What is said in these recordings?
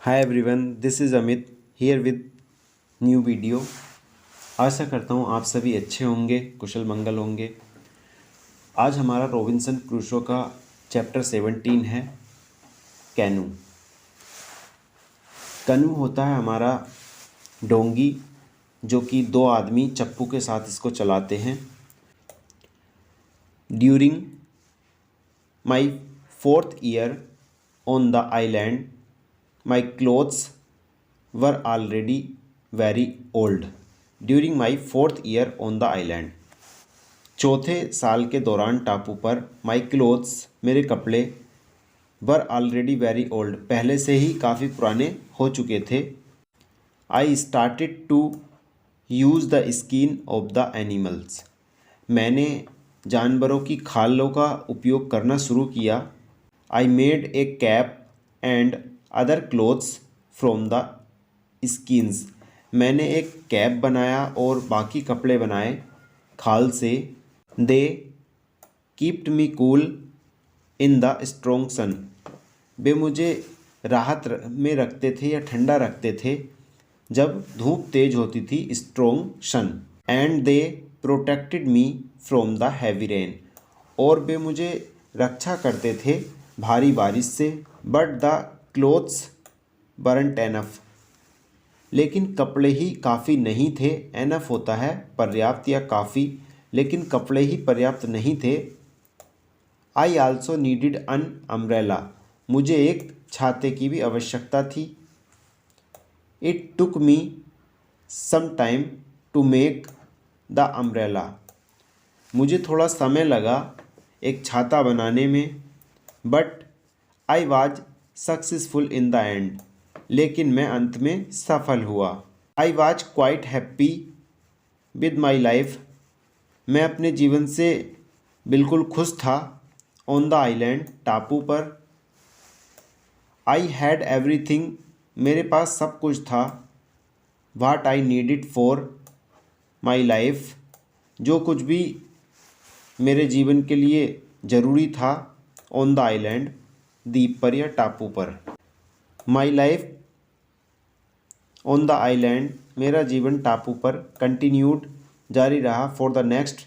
Hi everyone, this is Amit here with new video. आशा करता हूँ आप सभी अच्छे होंगे, कुशल मंगल होंगे। आज हमारा रॉबिन्सन क्रूसो का चैप्टर 17 है कैनू। कनू होता है हमारा डोंगी, जो कि दो आदमी चप्पू के साथ इसको चलाते हैं। During my 4th year on the island my clothes were already very old during my 4th year on the island। चौथे साल के दौरान टापू पर माई क्लोथ्स मेरे कपड़े वर ऑलरेडी वेरी ओल्ड पहले से ही काफ़ी पुराने हो चुके थे। I started to use the skin of the animals. मैंने जानवरों की खालों का उपयोग करना शुरू किया। I made a cap and other clothes from the skins. मैंने एक कैप बनाया और बाकी कपड़े बनाए खाल से। They keeped me cool in the strong sun. वे मुझे राहत में रखते थे या ठंडा रखते थे जब धूप तेज होती थी, strong sun. And they protected me from the heavy rain. और वे मुझे रक्षा करते थे भारी बारिश से। But the clothes weren't enough. लेकिन कपड़े ही काफ़ी नहीं थे। एनफ होता है पर्याप्त या काफ़ी, लेकिन कपड़े ही पर्याप्त नहीं थे। I also needed an umbrella. मुझे एक छाते की भी आवश्यकता थी। It took me some time to make the umbrella. मुझे थोड़ा समय लगा एक छाता बनाने में। But I was successful in the end. लेकिन मैं अंत में सफल हुआ। I was quite happy with my life. मैं अपने जीवन से बिल्कुल खुश था। ऑन द आइलैंड टापू पर। I had everything. मेरे पास सब कुछ था। वाट आई नीडिड फॉर माई लाइफ। जो कुछ भी मेरे जीवन के लिए ज़रूरी था। ऑन द आइलैंड द्वीप पर या टापू पर। My life on the island. मेरा जीवन टापू पर कंटिन्यूड जारी रहा। For the next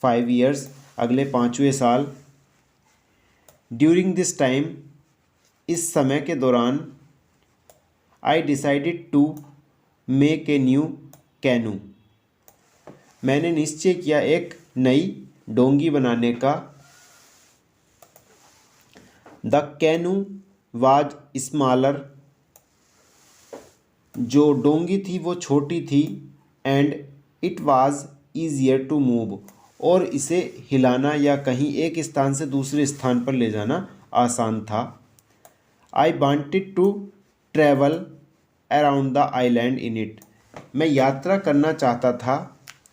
5 years. अगले 5वें साल। During this time. इस समय के दौरान। I decided to make a new canoe. मैंने निश्चय किया एक नई डोंगी बनाने का। The canoe was smaller. जो डोंगी थी वो छोटी थी। And it was easier to move. और इसे हिलाना या कहीं एक स्थान से दूसरे स्थान पर ले जाना आसान था। I wanted to travel around the island in it. मैं यात्रा करना चाहता था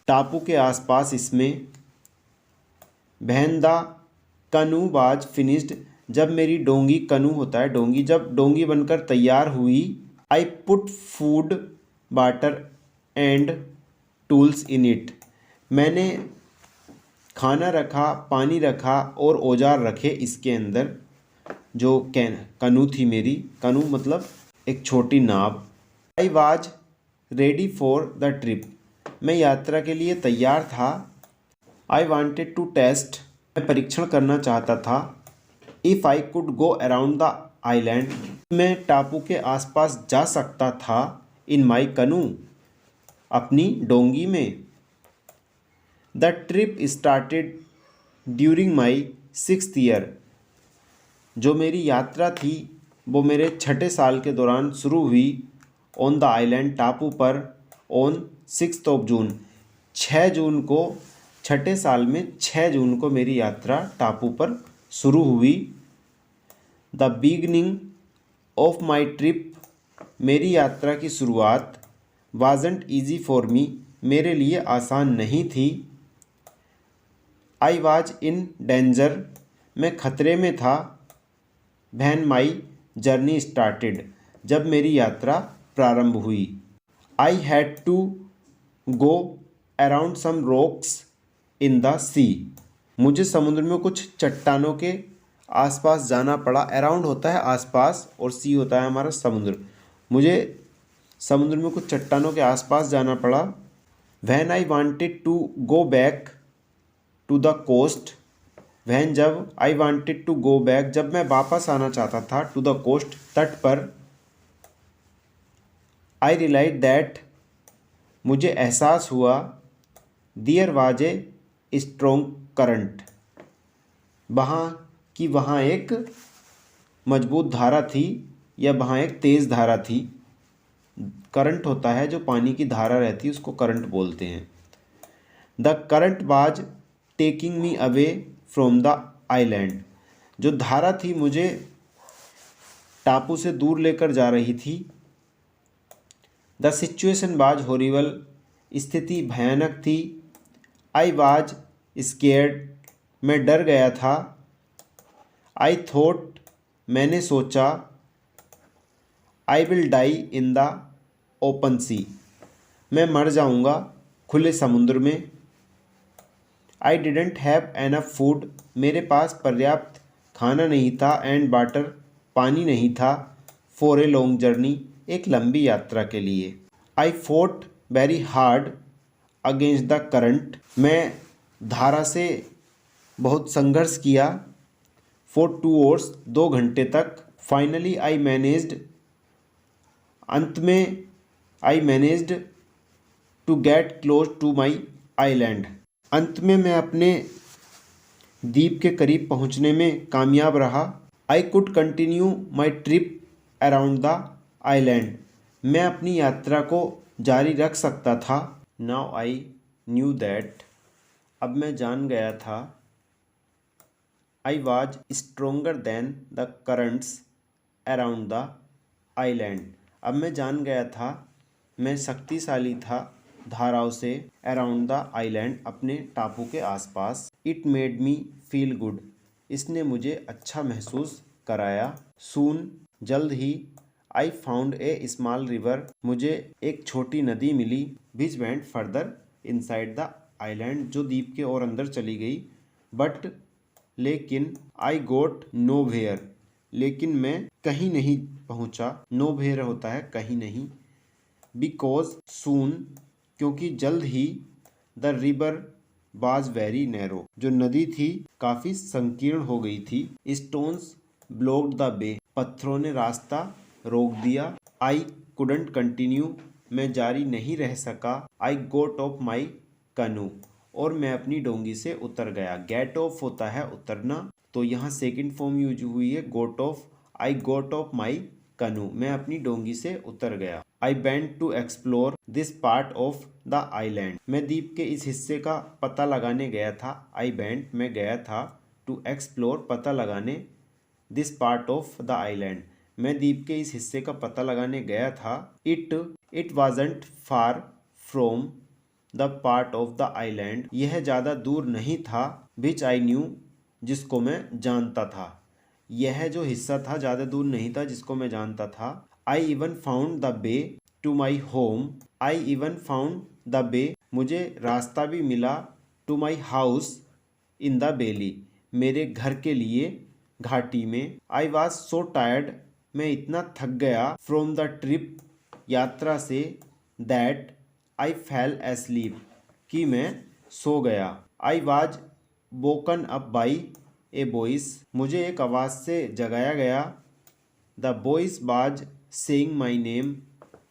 टापू के आसपास इसमें। When the canoe was finished. जब मेरी डोंगी, कनू होता है डोंगी, जब डोंगी बनकर तैयार हुई। I put food water and tools in it. मैंने खाना रखा, पानी रखा और औजार रखे इसके अंदर। जो कनू थी मेरी, कनू मतलब एक छोटी नाव। I was ready for the trip. मैं यात्रा के लिए तैयार था। I wanted to test. मैं परीक्षण करना चाहता था। If I could go around the island. मैं टापू के आसपास जा सकता था। इन माई कनू। अपनी डोंगी में। The trip started during my 6th year. जो मेरी यात्रा थी वो मेरे 6ठे साल के दौरान शुरू हुई। ऑन द आइलैंड टापू पर। ऑन 6th जून। 6 जून को, 6ठे साल में 6 जून को मेरी यात्रा टापू पर शुरू हुई। The beginning of my trip. मेरी यात्रा की शुरुआत वाजंट ईजी फॉर मी। मेरे लिए आसान नहीं थी। I was in danger. मैं खतरे में था। When my journey started. जब मेरी यात्रा प्रारंभ हुई। I had to go around some rocks in the sea. मुझे समुद्र में कुछ चट्टानों के आसपास जाना पड़ा। अराउंड होता है आसपास और सी होता है हमारा समुद्र। मुझे समुद्र में कुछ चट्टानों के आसपास जाना पड़ा। When I wanted to go back to the coast, when जब I wanted to go back, जब मैं वापस आना चाहता था, टू द कोस्ट तट पर, आई रियलाइज दैट मुझे एहसास हुआ, there was a strong current, वहाँ एक मजबूत धारा थी या वहाँ एक तेज़ धारा थी। करंट होता है जो पानी की धारा रहती है, उसको करंट बोलते हैं। The current was taking me away from the island, जो धारा थी मुझे टापू से दूर लेकर जा रही थी। द सिचुएशन वाज हॉरिबल, स्थिति भयानक थी। आई वाज स्केर्ड, मैं डर गया था। आई थॉट, मैंने सोचा। I will die in the open sea, मैं मर जाऊंगा खुले समुद्र में। I didn't have enough food, मेरे पास पर्याप्त खाना नहीं था। एंड वाटर, पानी नहीं था। फॉर ए लॉन्ग जर्नी, एक लंबी यात्रा के लिए। I fought very hard against the current, मैं धारा से बहुत संघर्ष किया। फॉर 2 आवर्स, 2 घंटे तक। फाइनली आई मैनेज्ड, अंत में I managed to get close to my island, अंत में मैं अपने द्वीप के करीब पहुंचने में कामयाब रहा। I could continue my trip around the island, मैं अपनी यात्रा को जारी रख सकता था। नाउ आई न्यू दैट, अब मैं जान गया था। I was stronger than the currents around the island, अब मैं जान गया था, मैं शक्तिशाली था धाराओं से। अराउंड द आइलैंड, अपने टापू के आसपास। It made me feel good, इसने मुझे अच्छा महसूस कराया। सून, जल्द ही। I found a small river, मुझे एक छोटी नदी मिली। Which went further inside the island, जो द्वीप के और अंदर चली गई। बट, लेकिन। आई गोट नो वेयर, लेकिन मैं कहीं नहीं पहुंचा। नो वेयर होता है कहीं नहीं। बिकॉज सून, क्योंकि जल्द ही। The river was very narrow, जो नदी थी काफ़ी संकीर्ण हो गई थी। स्टोन्स ब्लॉक्ड द वे, पत्थरों ने रास्ता रोक दिया। आई कुडंट कंटिन्यू, मैं जारी नहीं रह सका। आई गोट ऑफ माई कनू, और मैं अपनी डोंगी से उतर गया। गेट ऑफ होता है उतरना, तो यहाँ सेकंड फॉर्म यूज हुई है गोट of. I goat of my कनू, मैं अपनी डोंगी से उतर गया। I went to explore this part of the island, मैं द्वीप के इस हिस्से का पता लगाने गया था। आई वेंट, मैं गया था। टू एक्सप्लोर, पता लगाने। This part of the island, मैं द्वीप के इस हिस्से का पता लगाने गया था। It wasn't far from the part of the island, यह ज़्यादा दूर नहीं था। विच आई न्यू, जिसको मैं जानता था। यह जो हिस्सा था ज़्यादा दूर नहीं था जिसको मैं जानता था। I even found the way to my home, I even found the way, मुझे रास्ता भी मिला। To my house in the valley, मेरे घर के लिए घाटी में। आई वॉज सो टायर्ड, मैं इतना थक गया। फ्रॉम द ट्रिप, यात्रा से। दैट आई फेल एस्लीप, कि मैं सो गया। I was woken up by a voice, मुझे एक आवाज़ से जगाया गया। The voice was saying my name,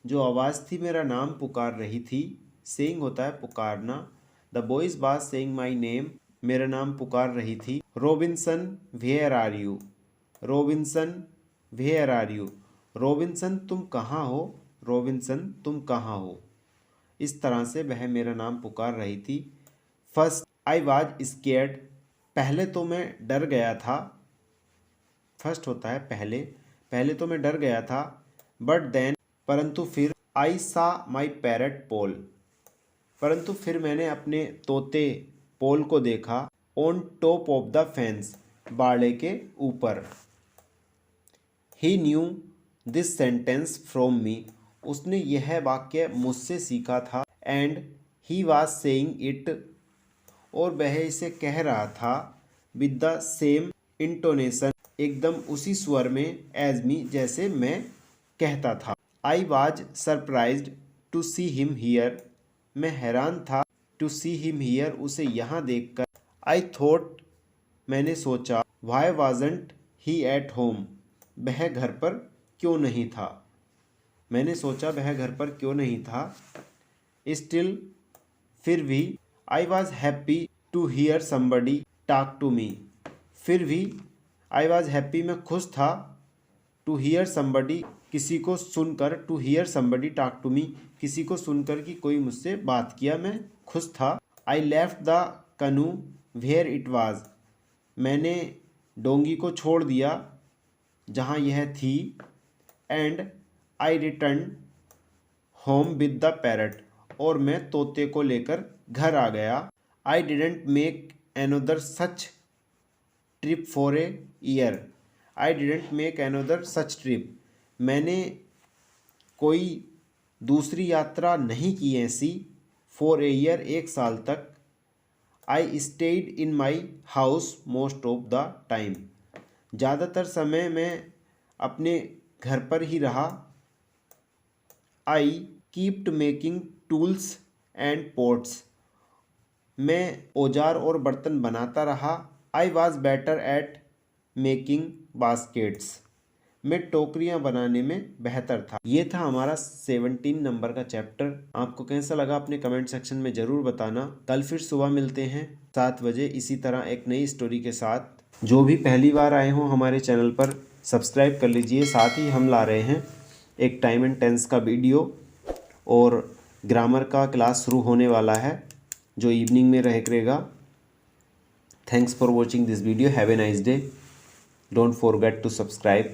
जो आवाज़ थी मेरा नाम पुकार रही थी। सेइंग होता है पुकारना। The voice was saying my name, मेरा नाम पुकार रही थी। Robinson where are you, Robinson where are you, Robinson तुम कहाँ हो, रॉबिन्सन तुम कहाँ हो। इस तरह से वह मेरा नाम पुकार रही थी। फर्स्ट आई वाज स्केर्ड, पहले तो मैं डर गया था। फर्स्ट होता है पहले, पहले तो मैं डर गया था। बट देन, परंतु फिर। आई सा माई पैरट पोल, परंतु फिर मैंने अपने तोते पोल को देखा। On top of the fence, बाड़े के ऊपर। He knew this sentence from me, उसने यह वाक्य मुझसे सीखा था। And he was saying it, और वह इसे कह रहा था। विद द सेम इंटोनेशन, एकदम उसी स्वर में एज मी जैसे मैं कहता था। I was surprised to see him here, मैं हैरान था टू सी हिम हियर, उसे यहाँ देखकर। आई थॉट, मैंने सोचा, why wasn't he at home, वह घर पर क्यों नहीं था। मैंने सोचा वह घर पर क्यों नहीं था। स्टिल, फिर भी, I was happy to hear somebody talk to me, फिर भी आई वॉज हैप्पी, मैं खुश था, टू हियर समबडी, किसी को सुनकर, to hear somebody talk to me, किसी को सुनकर कि कोई मुझसे बात किया, मैं खुश था। आई लेफ्ट द कनू वेयर इट वाज, मैंने डोंगी को छोड़ दिया जहाँ यह थी। And I return home with the parrot, और मैं तोते को लेकर घर आ गया। I didn't make another such trip for a year, I didn't make another such trip, मैंने कोई दूसरी यात्रा नहीं की ऐसी, फॉर ए ईयर, एक साल तक। I stayed in my house most of the time, ज़्यादातर समय मैं अपने घर पर ही रहा। I keeped making tools and pots, मैं औजार और बर्तन बनाता रहा। I was better at making baskets, मैं टोकरियाँ बनाने में बेहतर था। ये था हमारा 17 नंबर का चैप्टर। आपको कैसा लगा अपने कमेंट सेक्शन में ज़रूर बताना। कल फिर सुबह मिलते हैं 7 बजे इसी तरह एक नई स्टोरी के साथ। जो भी पहली बार आए हों हमारे चैनल पर सब्सक्राइब कर लीजिए। साथ ही हम ला रहे हैं एक टाइम एंड टेंस का वीडियो और ग्रामर का क्लास शुरू होने वाला है जो इवनिंग में रहेगा। Thanks for watching this video. Have a nice day. Don't forget to subscribe.